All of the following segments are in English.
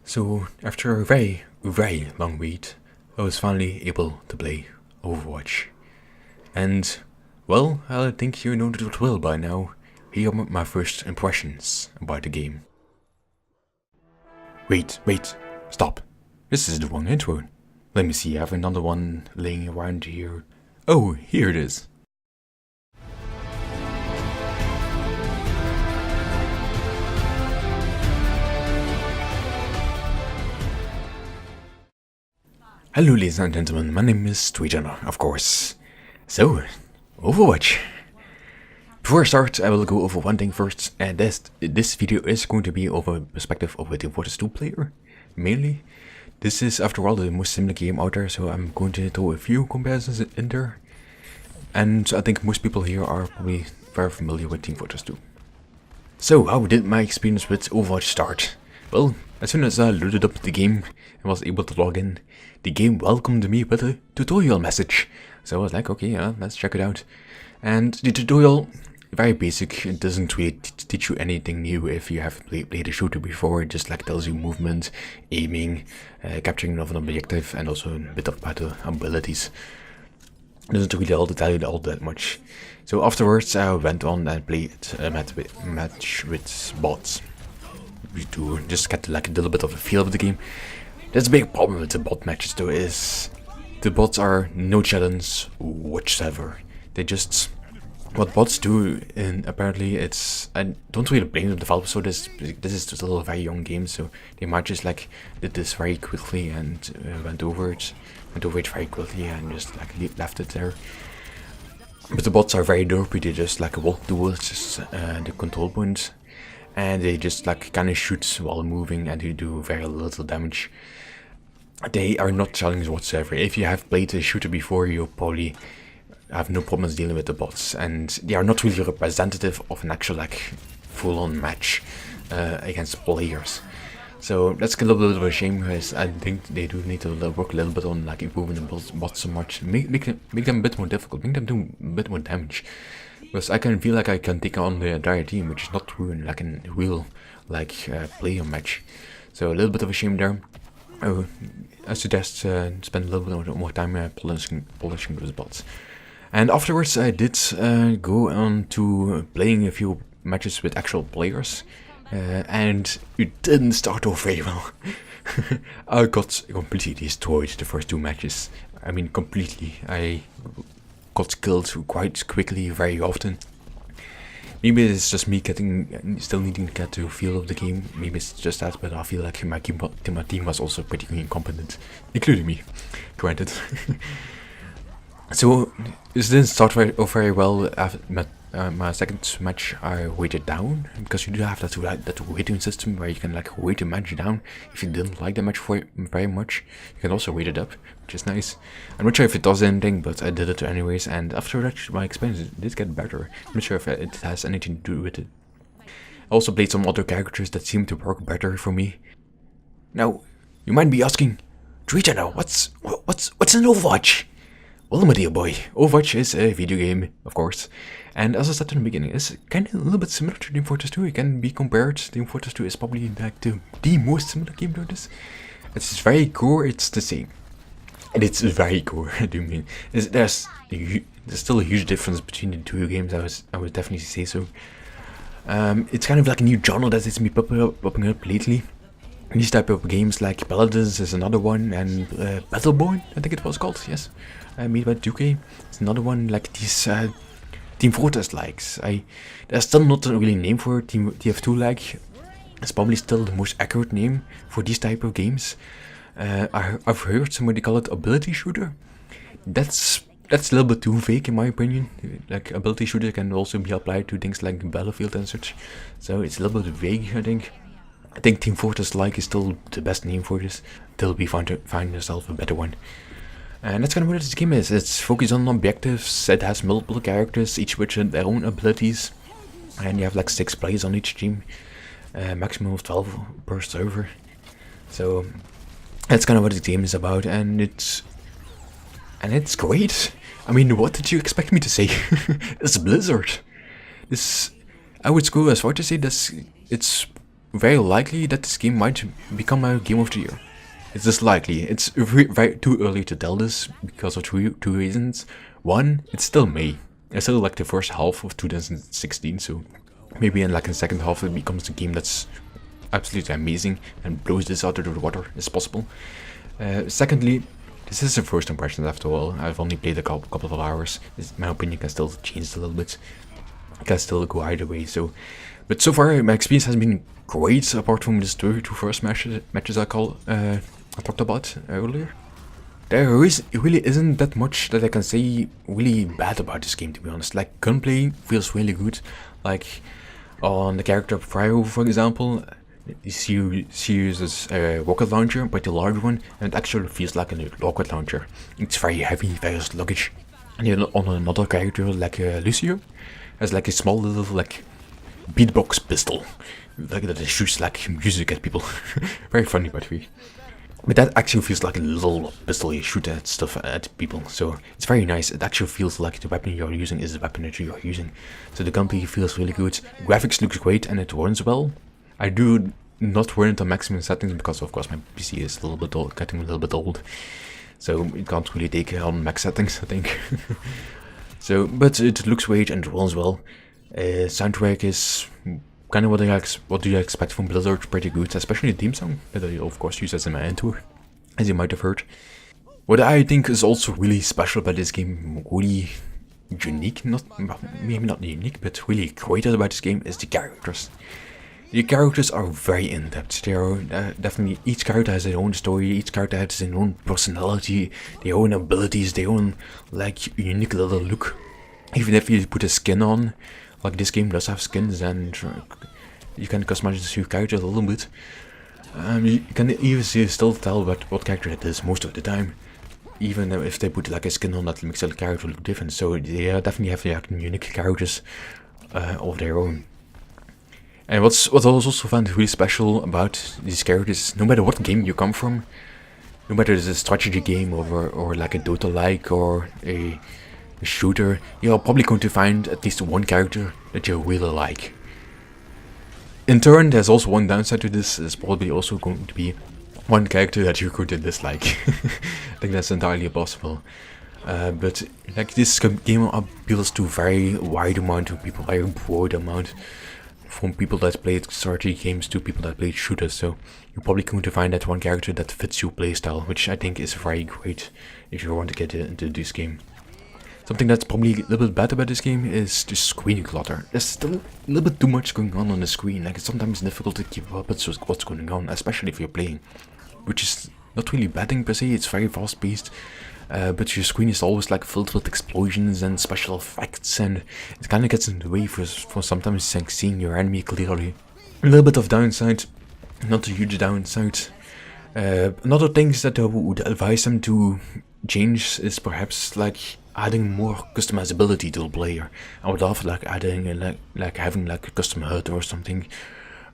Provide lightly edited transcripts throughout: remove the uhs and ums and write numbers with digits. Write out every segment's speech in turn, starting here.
So, after a very, very long wait, I was finally able to play Overwatch. And, well, I think you know the drill by now. Here are my first impressions about the game. Wait, stop. This is the wrong intro. Let me see, I have another one laying around here. Oh, here it is. Hello ladies and gentlemen, my name is Tweetunner, of course. So, Overwatch. Before I start, I will go over one thing first, and this video is going to be over the perspective of a Team Fortress 2 player, mainly. This is, after all, the most similar game out there, so I'm going to throw a few comparisons in there. And I think most people here are probably very familiar with Team Fortress 2. So, how did my experience with Overwatch start? Well, as soon as I loaded up the game and was able to log in, the game welcomed me with a tutorial message. So I was like, okay, yeah, let's check it out. And the tutorial, very basic, it doesn't really teach you anything new if you have played a shooter before. It just like tells you movement, aiming, capturing of an objective, and also a bit of battle abilities. It doesn't really tell you all that much. So afterwards I went on and played a match with bots to just get like a little bit of a feel of the game. There's a big problem with the bot matches though, is the bots are no challenge whatsoever. They just, what bots do, and apparently it's, I don't really blame the developers for this is still a very young game, so they might just like did this very quickly and went over it very quickly and just like left it there. But the bots are very derpy, they just like walk towards the control point, and they just like kind of shoot while moving and they do very little damage. They are not challenging whatsoever. If you have played a shooter before, you'll probably have no problems dealing with the bots, and they are not really representative of an actual like full-on match against players. So that's a little bit of a shame, because I think they do need to work a little bit on like improving the bots so much, make them a bit more difficult, make them do a bit more damage. Because I can feel like I can take on the entire team, which is not true in like a real like player match. So a little bit of a shame there. I suggest spend a little bit more time polishing those bots. And afterwards I did go on to playing a few matches with actual players. And it didn't start off very well. I got completely destroyed the first two matches. I mean, completely. I got killed quite quickly, very often. Maybe it's just me still needing to get to feel of the game. Maybe it's just that, but I feel like my team was also pretty incompetent, including me, granted. So this didn't start very well. After my second match, I waited down, because you do have that waiting system where you can like wait a match down. If you didn't like the match very much, you can also wait it up, which is nice. I'm not sure if it does anything, but I did it anyways, and after that my experience did get better. I'm not sure if it has anything to do with it. I also played some other characters that seemed to work better for me. Now, you might be asking, Tweeter, now what's an Overwatch? Well, my dear boy, Overwatch is a video game, of course, and as I said in the beginning, it's kind of a little bit similar to Team Fortress 2. It can be compared. Team Fortress 2 is probably like the most similar game to this. It's very core, it's the same. And it's very core, I do mean. There's still a huge difference between the two games, I would definitely say so. It's kind of like a new genre that has been popping up lately. These type of games like Paladins is another one, and Battleborn, I think it was called, yes. Made by 2K. It's another one, like these Team Fortress likes. There's still not a really name for TF2 like. It's probably still the most accurate name for these type of games. I've heard somebody call it ability shooter. That's a little bit too vague in my opinion. Like ability shooter can also be applied to things like Battlefield and such. So it's a little bit vague, I think. I think Team Fortress like is still the best name for this, till we find yourself a better one. And that's kind of what this game is. It's focused on objectives, it has multiple characters, each with their own abilities. And you have like 6 players on each team, maximum of 12 per server. So that's kind of what this game is about, and it's great. I mean, what did you expect me to say? It's Blizzard. I would go as far to say that it's very likely that this game might become a game of the year. It's just likely. It's very too early to tell this because of two reasons. One, it's still May. It's still like the first half of 2016, so maybe in like the second half it becomes a game that's absolutely amazing and blows this out of the water as possible. Secondly, this is the first impression after all. I've only played a couple of hours. My opinion can still change a little bit. It can still go either way. But so far my experience has been great, apart from these two first matches I talked about earlier. There really isn't that much that I can say really bad about this game, to be honest. Like, gunplay feels really good. Like, on the character Fryo, for example, she uses a rocket launcher, but the large one, and it actually feels like a rocket launcher. It's very heavy, very sluggish. And then on another character, like Lucio, has like a small little, like, beatbox pistol. Like, that it shoots like music at people. Very funny, by the way. But that actually feels like a little pistol you shoot at stuff at people, so it's very nice. It actually feels like the weapon you're using is the weapon that you're using. So the gunplay feels really good. The graphics looks great and it runs well. I do not run it on maximum settings because of course my PC is a little bit old, getting a little bit old. So it can't really take it on max settings, I think. But it looks great and it runs well. Soundtrack is kind of what do you expect from Blizzard, pretty good, especially the theme song that I of course use as in my intro, as you might have heard. What I think is also really special about this game, really unique, maybe not unique, but really great about this game is the characters. The characters are very in-depth. They are definitely, each character has their own story, each character has their own personality, their own abilities, their own like unique little look. Even if you put a skin on, like this game does have skins, and you can customize your character a little bit. You can even still tell what character it is most of the time, even if they put like a skin on that makes the character look different. So they definitely have like unique characters of their own. And what I also found really special about these characters, no matter what game you come from, no matter if it's a strategy game or like a Dota-like or a shooter, you're probably going to find at least one character that you really like. In turn, there's also one downside to this. There's probably also going to be one character that you're going to dislike. I think that's entirely possible. But like this game appeals to a very wide amount of people, very broad amount, from people that played strategy games to people that played shooters. So you're probably going to find that one character that fits your playstyle, which I think is very great if you want to get into this game. Something that's probably a little bit bad about this game is the screen clutter. There's still a little bit too much going on the screen. Like, it's sometimes difficult to keep up with what's going on, especially if you're playing. Which is not really a bad thing per se, it's very fast paced. But your screen is always like filled with explosions and special effects, and it kind of gets in the way for sometimes like seeing your enemy clearly. A little bit of downside, not a huge downside. Another things that I would advise them to change is perhaps like adding more customizability to the player. I would love like adding like having like a custom HUD or something,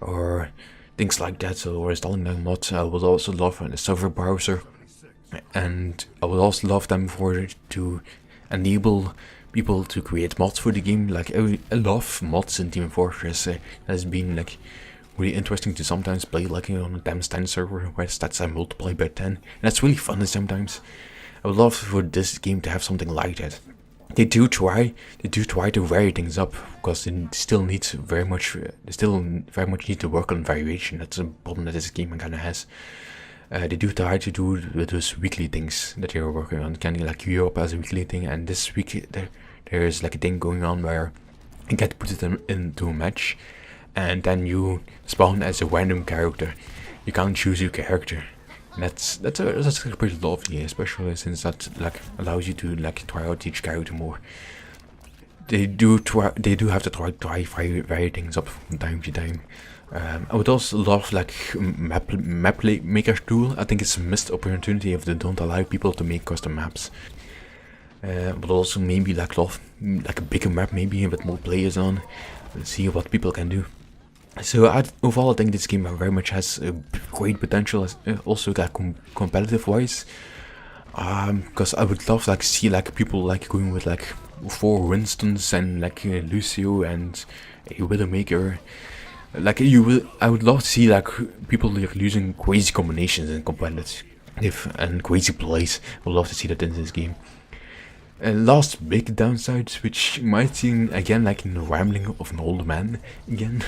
or things like that, or installing them mods. I would also love a server browser, and I would also love them to enable people to create mods for the game. Like I love mods in Team Fortress. It has been like really interesting to sometimes play like on a times 10 server where stats are multiplied by 10, and that's really fun sometimes. I would love for this game to have something like that. They do try to vary things up, because they still very much need to work on variation. That's a problem that this game kind of has. They do try to do with those weekly things that you're working on, kind of like Europe as a weekly thing, and this week there is like a thing going on where you get put into a match, and then you spawn as a random character. You can't choose your character. That's pretty lovely, especially since that like allows you to like try out each character more. They do have to try vary things up from time to time. I would also love like map maker tool. I think it's a missed opportunity if they don't allow people to make custom maps. But also maybe like love like a bigger map, maybe with more players on, and see what people can do. So overall, I think this game very much has a great potential, also like competitive wise. Because I would love like see like people like going with like 4 Winstons and like Lucio and a Widowmaker. Like you will, I would love to see like people like using crazy combinations and competitive and crazy plays. I would love to see that in this game. Last big downside, which might seem again like the rambling of an old man again,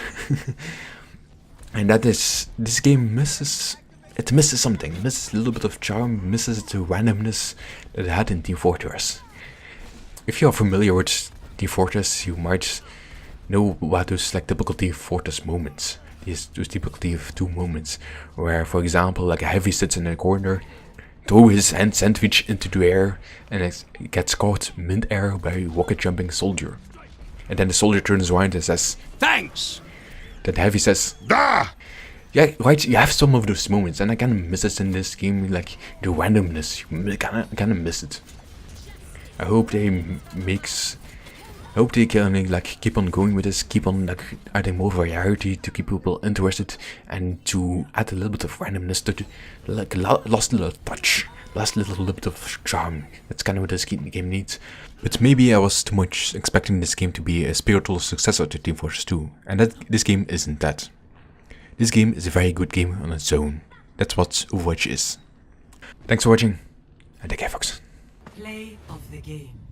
and that is this game misses. It misses something. Misses a little bit of charm. Misses the randomness that it had in Team Fortress. If you are familiar with Team Fortress, you might know about those like typical Team Fortress moments. Those typical TF2 moments where, for example, like a heavy sits in a corner, throw his hand sandwich into the air, and it gets caught mid-air by a rocket jumping soldier. And then the soldier turns around and says, "Thanks!" Then heavy says, "Ah!" Yeah, right, you have some of those moments, and I kinda miss it in this game, like the randomness, you kinda miss it. I hope they can like keep on going with this, keep on like adding more variety to keep people interested, and to add a little bit of randomness to the, like last little touch, last little bit of charm. That's kind of what this game needs. But maybe I was too much expecting this game to be a spiritual successor to Team Fortress 2, and that this game isn't that. This game is a very good game on its own. That's what Overwatch is. Thanks for watching, and take care, folks. Play of the game.